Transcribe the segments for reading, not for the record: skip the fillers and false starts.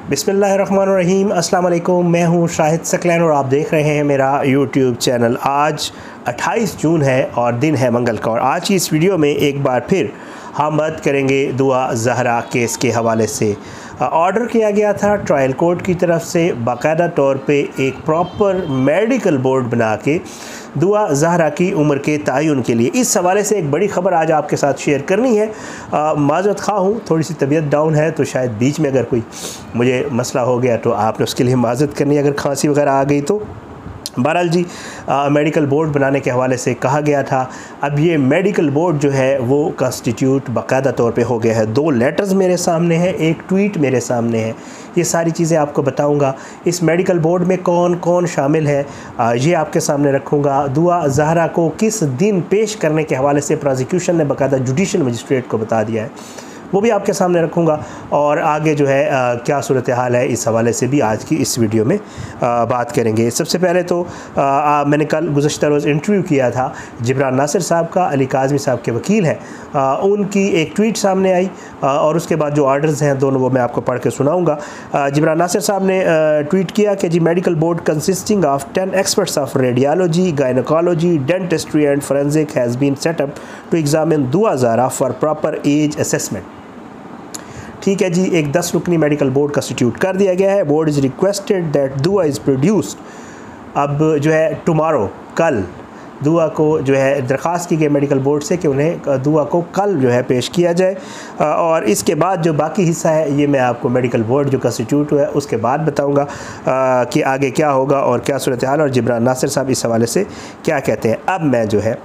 बिस्मिल्लाहिर्रहमानिर्रहीम। अस्सलाम वालेकुम। मैं हूं शाहिद सकलैन और आप देख रहे हैं मेरा यूट्यूब चैनल। आज 28 जून है और दिन है मंगल का। और आज की इस वीडियो में एक बार फिर हम बात करेंगे दुआ ज़हरा केस के हवाले से। ऑर्डर किया गया था ट्रायल कोर्ट की तरफ से बाकायदा तौर पे एक प्रॉपर मेडिकल बोर्ड बना के दुआ ज़हरा की उम्र के तयन के लिए। इस हवाले से एक बड़ी ख़बर आज आपके साथ शेयर करनी है। माज़रत ख़्वाह हूँ, थोड़ी सी तबीयत डाउन है तो शायद बीच में अगर कोई मुझे मसला हो गया तो आपने उसके लिए माज़रत करनी है अगर खांसी वगैरह आ गई तो। बहरहाल जी, मेडिकल बोर्ड बनाने के हवाले से कहा गया था। अब ये मेडिकल बोर्ड जो है वो कंस्टिट्यूट बाकायदा तौर पे हो गया है। 2 लेटर्स मेरे सामने हैं, एक ट्वीट मेरे सामने है। ये सारी चीज़ें आपको बताऊंगा। इस मेडिकल बोर्ड में कौन कौन शामिल है ये आपके सामने रखूँगा। दुआ ज़हरा को किस दिन पेश करने के हवाले से प्रोसिक्यूशन ने बाकायदा जुडिशल मजिस्ट्रेट को बता दिया है, वो भी आपके सामने रखूँगा। और आगे जो है क्या सूरत हाल है इस हवाले से भी आज की इस वीडियो में बात करेंगे। सबसे पहले तो मैंने कल गुज़श्ता रोज़ इंटरव्यू किया था जिब्रान नासिर साहब का, अली काज़मी साहब के वकील हैं। उनकी एक ट्वीट सामने आई और उसके बाद जो ऑर्डर्स हैं दोनों वो मैं आपको पढ़ के सुनाऊँगा। जिब्रान नासिर साहब ने ट्वीट किया कि जी medical board consisting of 10 experts of radiology, gynaecology, dentistry and forensic has been set up to examine Dua Zahra for proper age assessment. ठीक है जी, एक 10 रुकनी मेडिकल बोर्ड कंस्टिट्यूट कर दिया गया है। बोर्ड इज़ रिक्वेस्टेड दैट दुआ इज़ प्रोड्यूस्ड। अब जो है टुमारो, कल दुआ को जो है दरख्वास्त की गई मेडिकल बोर्ड से कि उन्हें दुआ को कल जो है पेश किया जाए। और इसके बाद जो बाकी हिस्सा है ये मैं आपको मेडिकल बोर्ड जो कंस्टिट्यूट हुआ है उसके बाद बताऊंगा कि आगे क्या होगा और क्या सूरत हाल और जिब्रान नासिर साहब इस हवाले से क्या कहते हैं। अब मैं जो है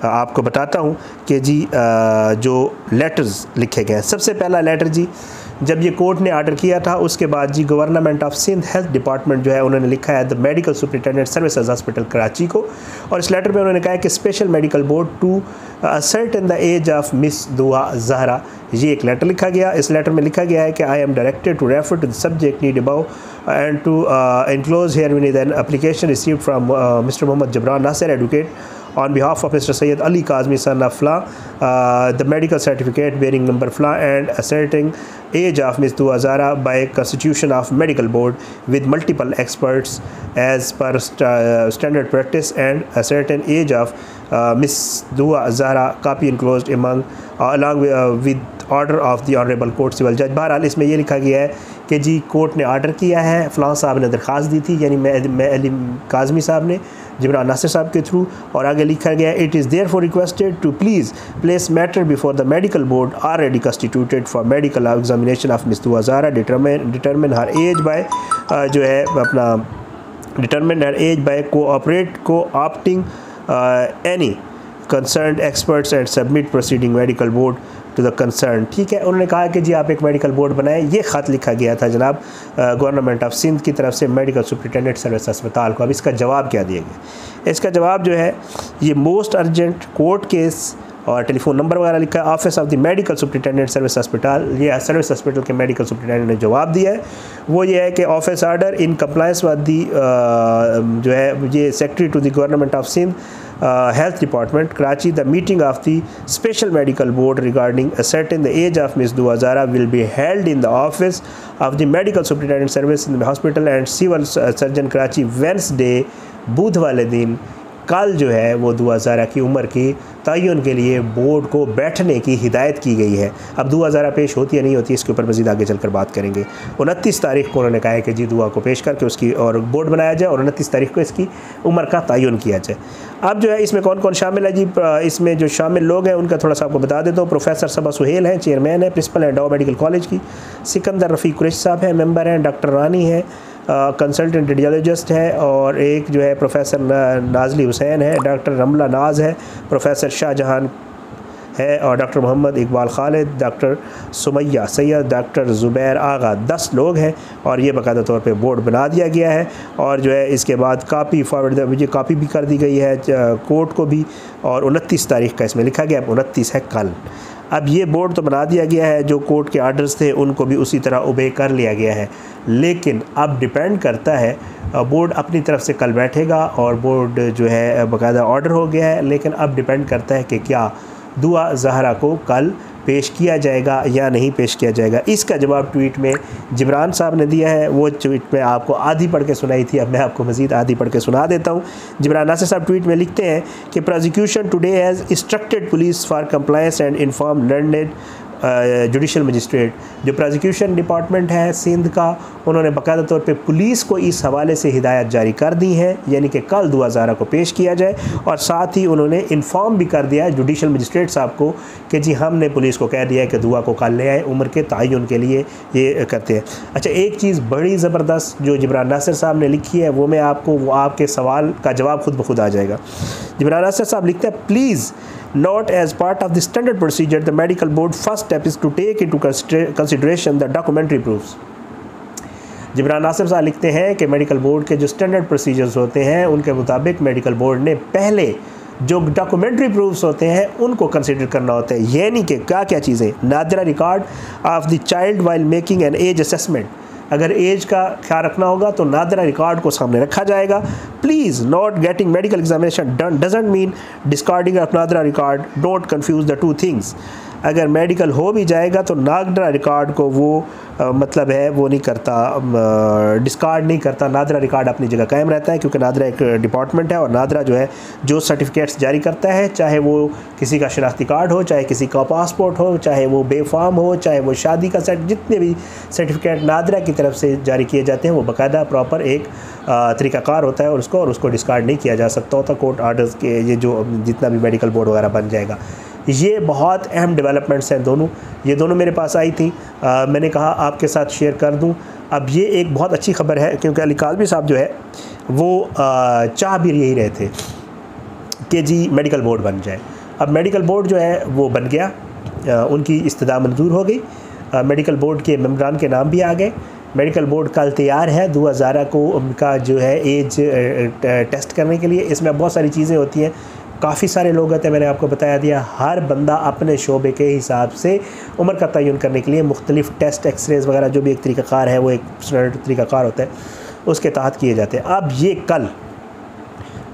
आपको बताता हूँ कि जी जो लेटर्स लिखे गए हैं। सबसे पहला लेटर जी, जब ये कोर्ट ने ऑर्डर किया था उसके बाद जी government of Sindh health department जो है उन्होंने लिखा है the medical superintendent services hospital Karachi को। और इस लेटर में उन्होंने कहा है कि special medical board to certain the age of Miss Dua Zahra, ये एक लेटर लिखा गया। इस लेटर में लिखा गया है कि I am directed to refer to the subject need about and to enclose herewith an application received from mister Mohammad Jibran Nasir advocate on behalf of Mr. Sayyid Ali Kazmi son of Fla, the medical certificate bearing number Fla and asserting age of Ms. Dua Zahra by constitution of medical board with multiple experts as per standard practice and a certain age of Ms. Dua Zahra copy enclosed along with order of the honorable court civil judge। बहरहाल इसमें ये लिखा गया है कि जी court ने order किया है, फ़लाँ साहब ने दरख्वास्त दी थी यानी मैं अली काज़मी साहब ने जिब्रान नासिर साहब के थ्रू। और आगे लिखा गया it is therefore requested to please place matter before the medical board already constituted for medical examination of Miss Dua Zahra determine her age by जो है अपना determine her age by co-opting any concerned experts and submit proceeding medical board to the concern. ठीक है, उन्होंने कहा कि जी आप एक मेडिकल बोर्ड बनाएं। ये ख़त लिखा गया था जनाब गवर्नमेंट ऑफ सिंध की तरफ से मेडिकल सुपरिटेंडेंट सर्विस अस्पताल को। अब इसका जवाब क्या दिया गया? इसका जवाब जो है ये मोस्ट अर्जेंट कोर्ट केस और टेलीफोन नंबर वगैरह लिखा है। Office of the medical superintendent service hospital, ये सर्विस हॉस्पिटल के मेडिकल सुपरिटेंडेंट ने जवाब दिया है। वो ये है कि office order in compliance with the जो है ये secretary to the government of Sindh health department Karachi, the meeting of the special medical board regarding ascertain the age of Ms. Dua Zahra will be held in the office of the medical superintendent service in the hospital and civil surgeon Karachi Wednesday, बुध वाले दिन कल जो है वो दुआ ज़हरा की उम्र की तयन के लिए बोर्ड को बैठने की हिदायत की गई है। अब दुआ ज़हरा पेश होती है नहीं होती इसके ऊपर मज़ीद आगे चलकर बात करेंगे। 29 तारीख को उन्होंने कहा है कि जी दुआ को पेश करके उसकी और बोर्ड बनाया जाए और 29 तारीख को इसकी उम्र का तयन किया जाए। अब जो है इसमें कौन कौन शामिल है जी, इसमें जो शामिल लोग हैं उनका थोड़ा सा आपको बता देता हूँ। प्रोफेसर सबा सुहेल हैं, चेयरमैन है, प्रिंसिपल है डाउ मेडिकल कॉलेज की। सिकंदर रफ़ीक कुरैशी साहब हैं, मेंबर हैं। डॉक्टर रानी है, कंसल्टेंट रेडियोलॉजिस्ट है। और एक जो है प्रोफेसर नाजली हुसैन है, डॉक्टर रमला नाज है, प्रोफेसर शाहजहान है और doctor Mohammad Iqbal Khalid, doctor Sumaiya Syed, doctor Zubair Agha. 10 लोग हैं और ये बाकायदा तौर पे बोर्ड बना दिया गया है। और जो है इसके बाद कापी फॉरवर्ड मुझे कापी भी कर दी गई है कोर्ट को भी। और 29 तारीख का इसमें लिखा गया, 29 है कल। अब ये बोर्ड तो बना दिया गया है, जो कोर्ट के आर्डर्स थे उनको भी उसी तरह ओबे कर लिया गया है। लेकिन अब डिपेंड करता है, बोर्ड अपनी तरफ से कल बैठेगा और बोर्ड जो है बाकायदा ऑर्डर हो गया है। लेकिन अब डिपेंड करता है कि क्या दुआ ज़हरा को कल पेश किया जाएगा या नहीं पेश किया जाएगा। इसका जवाब ट्वीट में जिब्रान साहब ने दिया है। वो ट्वीट में आपको आधी पढ़ के सुनाई थी, अब मैं आपको मज़ीद आधी पढ़ के सुना देता हूँ। जिब्रान नासिर साहब ट्वीट में लिखते हैं कि prosecution today has instructed police for compliance and inform learned judicial magistrate. जो प्रोसिक्यूशन डिपार्टमेंट है सिंध का, उन्होंने बाकायदा तौर पे पुलिस को इस हवाले से हिदायत जारी कर दी है, यानी कि कल दुआ ज़ारा को पेश किया जाए। और साथ ही उन्होंने इन्फॉर्म भी कर दिया है जुडिशल मजिस्ट्रेट साहब को कि जी हमने पुलिस को कह दिया है कि दुआ को कल ले आए, उम्र के तयन के लिए ये करते हैं। अच्छा, एक चीज़ बड़ी ज़बरदस्त जो जिब्रान नासिर साहब ने लिखी है वो मैं आपको, वो आपके सवाल का जवाब खुद ब खुद आ जाएगा। जिब्रान नासिर साहब लिखते हैं, please not as part of the standard procedure, the medical board first step is to take into consideration the documentary proofs। Jibran Nasir साहब लिखते हैं कि मेडिकल बोर्ड के जो स्टैंडर्ड प्रोसीजर्स होते हैं उनके मुताबिक मेडिकल बोर्ड ने पहले जो डॉक्यूमेंट्री प्रूफ्स होते हैं उनको कंसिडर करना होता है। यानी कि क्या क्या चीज़ें, NADRA record of the child while making an age assessment, अगर एज का ख्याल रखना होगा तो नादरा रिकॉर्ड को सामने रखा जाएगा। Please not getting medical examination done doesn't mean discarding of NADRA record, don't confuse the two things. अगर मेडिकल हो भी जाएगा तो नादरा रिकॉर्ड को वो मतलब है वो नहीं करता, डिस्कार्ड नहीं करता। नादरा रिकॉर्ड अपनी जगह कायम रहता है क्योंकि नादरा एक डिपार्टमेंट है और नादरा जो है जो सर्टिफिकेट्स जारी करता है, चाहे वो किसी का शनाख्ती कार्ड हो, चाहे किसी का पासपोर्ट हो, चाहे वो बेफाम हो, चाहे वो शादी का जितने भी सर्टिफिकेट नादरा की तरफ से जारी किए जाते हैं वो बाकायदा प्रॉपर एक तरीक़ाकार होता है और उसको डिस्कार्ड नहीं किया जा सकता होता। कोर्ट आर्डर्स के ये जो जितना भी मेडिकल बोर्ड वगैरह बन जाएगा, ये बहुत अहम डेवलपमेंट्स हैं दोनों। ये दोनों मेरे पास आई थी, मैंने कहा आपके साथ शेयर कर दूं। अब ये एक बहुत अच्छी खबर है क्योंकि अली काज़मी साहब जो है वो चाह भी यही रहे थे कि जी मेडिकल बोर्ड बन जाए। अब मेडिकल बोर्ड जो है वो बन गया, उनकी इस्तदा मंजूर हो गई, मेडिकल बोर्ड के मेंबरान के नाम भी आ गए। मेडिकल बोर्ड कल तैयार है दुआ ज़ारा को उनका जो है एज टेस्ट करने के लिए। इसमें बहुत सारी चीज़ें होती हैं, काफ़ी सारे लोग होते हैं, मैंने आपको बताया दिया। हर बंदा अपने शोबे के हिसाब से उम्र का तयन करने के लिए मुख्तलिफ़ टेस्ट, एक्सरेज वगैरह जो भी एक तरीक़ाकार है वो एक स्टैंडर्ड तरीक़ाकार होता है उसके तहत किए जाते हैं। अब ये कल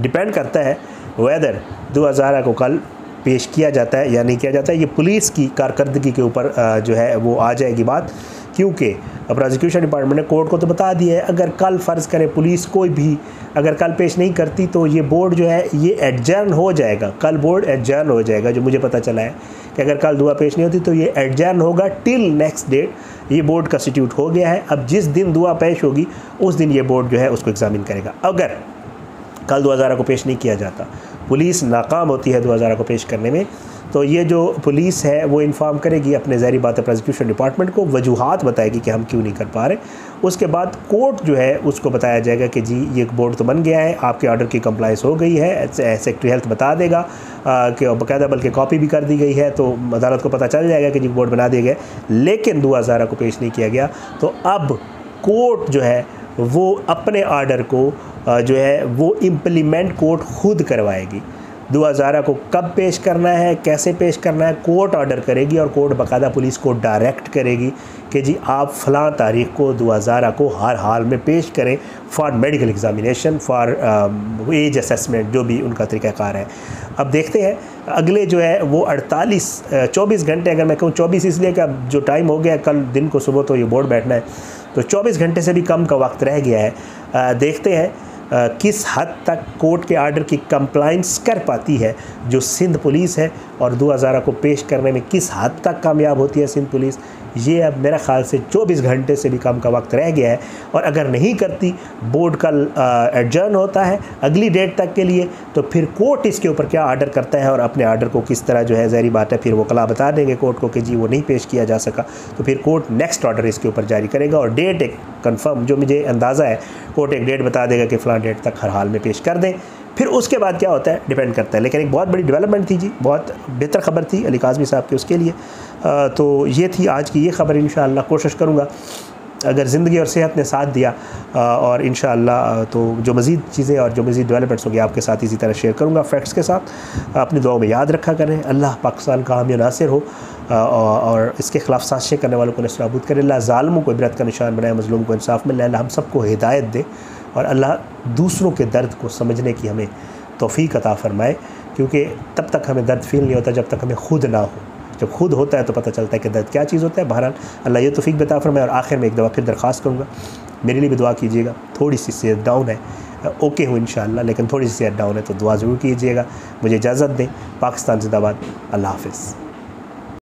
डिपेंड करता है वेदर दुआ ज़ारा को कल पेश किया जाता है या नहीं किया जाता है। ये पुलिस की कारकर्दगी के ऊपर जो है वो आ जाएगी बात, क्योंकि प्रोसिक्यूशन डिपार्टमेंट ने कोर्ट को तो बता दिया है अगर कल फ़र्ज़ करें पुलिस कोई भी अगर कल पेश नहीं करती तो ये बोर्ड जो है ये एडजर्न हो जाएगा। कल बोर्ड एडजर्न हो जाएगा, जो मुझे पता चला है कि अगर कल दुआ पेश नहीं होती तो ये एडजर्न होगा टिल नेक्स्ट डेट। ये बोर्ड कंस्टिट्यूट हो गया है। अब जिस दिन दुआ पेश होगी उस दिन ये बोर्ड जो है उसको एग्ज़ामिन करेगा। अगर कल दुआ ज़ारा को पेश नहीं किया जाता, पुलिस नाकाम होती है दुआ ज़ारा को पेश करने में, तो ये जो पुलिस है वो इन्फॉर्म करेगी अपने ज़ाहिर बात है प्रोसिक्यूशन डिपार्टमेंट को, वजूहात बताएगी कि हम क्यों नहीं कर पा रहे। उसके बाद कोर्ट जो है उसको बताया जाएगा कि जी ये बोर्ड तो बन गया है, आपके ऑर्डर की कंप्लाइंस हो गई है, सेक्रेटरी हेल्थ बता देगा कि बाकायदा बल्कि कॉपी भी कर दी गई है, तो अदालत को पता चल जाएगा कि जी बोर्ड बना दिया गया। लेकिन दुआ ज़ारा को पेश नहीं किया गया तो अब कोर्ट जो है वो अपने ऑर्डर को जो है वो इम्प्लीमेंट कोर्ट खुद करवाएगी। दुआ ज़ारा को कब पेश करना है, कैसे पेश करना है, कोर्ट ऑर्डर करेगी और कोर्ट बाकायदा पुलिस को डायरेक्ट करेगी कि जी आप फ़लाँ तारीख़ को दुआ ज़ारा को हर हाल में पेश करें for medical examination, for age assessment, जो भी उनका तरीक़ाकार है। अब देखते हैं अगले जो है वो 24 घंटे, अगर मैं कहूँ 24 इसलिए कि अब जो टाइम हो गया कल दिन को सुबह तो ये बोर्ड बैठना है, तो 24 घंटे से भी कम का वक्त रह गया है। देखते हैं किस हद तक कोर्ट के आर्डर की कंप्लाइंस कर पाती है जो सिंध पुलिस है और दुआ ज़ारा को पेश करने में किस हद तक कामयाब होती है सिंध पुलिस। ये अब मेरा ख़्याल से 24 घंटे से भी कम का वक्त रह गया है और अगर नहीं करती, बोर्ड कल एडजर्न होता है अगली डेट तक के लिए, तो फिर कोर्ट इसके ऊपर क्या आर्डर करता है और अपने आर्डर को किस तरह जो है ज़ाहिर बात है फिर वो कला बता देंगे कोर्ट को कि जी वो नहीं पेश किया जा सका, तो फिर कोर्ट नेक्स्ट ऑर्डर इसके ऊपर जारी करेगा और डेट एक कन्फर्म, जो मुझे अंदाज़ा है कोर्ट एक डेट बता देगा कि फ़लाँ डेट तक हर हाल में पेश कर दें। फिर उसके बाद क्या होता है डिपेंड करता है। लेकिन एक बहुत बड़ी डेवलपमेंट थी जी, बहुत बेहतर ख़बर थी अली काज़मी साहब के उसके लिए। तो ये थी आज की ये ख़बर। इंशाअल्लाह कोशिश करूँगा अगर ज़िंदगी और सेहत ने साथ दिया और इंशाअल्लाह तो जो मज़ीद चीज़ें और जो मज़ीद डेवलपमेंट्स होंगी आपके साथ इसी तरह शेयर करूँगा फैक्ट्स के साथ। अपनी दुआओं में याद रखा करें। अल्लाह पाकिस्तान का हामी नासिर हो और इसके ख़िलाफ़ साजिशें करने वालों को नस्ताबूद करे। अल्लाह ज़ालिमों को इबरत का निशान बनाए, मज़लूम को इंसाफ मिले। अल्लाह हम सबको हिदायत दे और अल्लाह दूसरों के दर्द को समझने की हमें तौफ़ीक अता फ़रमाए, क्योंकि तब तक हमें दर्द फ़ील नहीं होता जब तक हमें खुद ना हो। जब खुद होता है तो पता चलता है कि दर्द क्या चीज़ होता है। बहरहाल अल्लाह ये तौफीक बता फरमाए। और आखिर में एक दफ़ा फिर दरख्वास्त करूँगा, मेरे लिए भी दुआ कीजिएगा। थोड़ी सी सेहत डाउन है, ओके हूँ इंशाअल्लाह, लेकिन थोड़ी सी सेहत डाउन है, तो दुआ ज़रूर कीजिएगा। मुझे इजाज़त दें। पाकिस्तान जिंदाबाद। अल्लाह हाफ़िज़।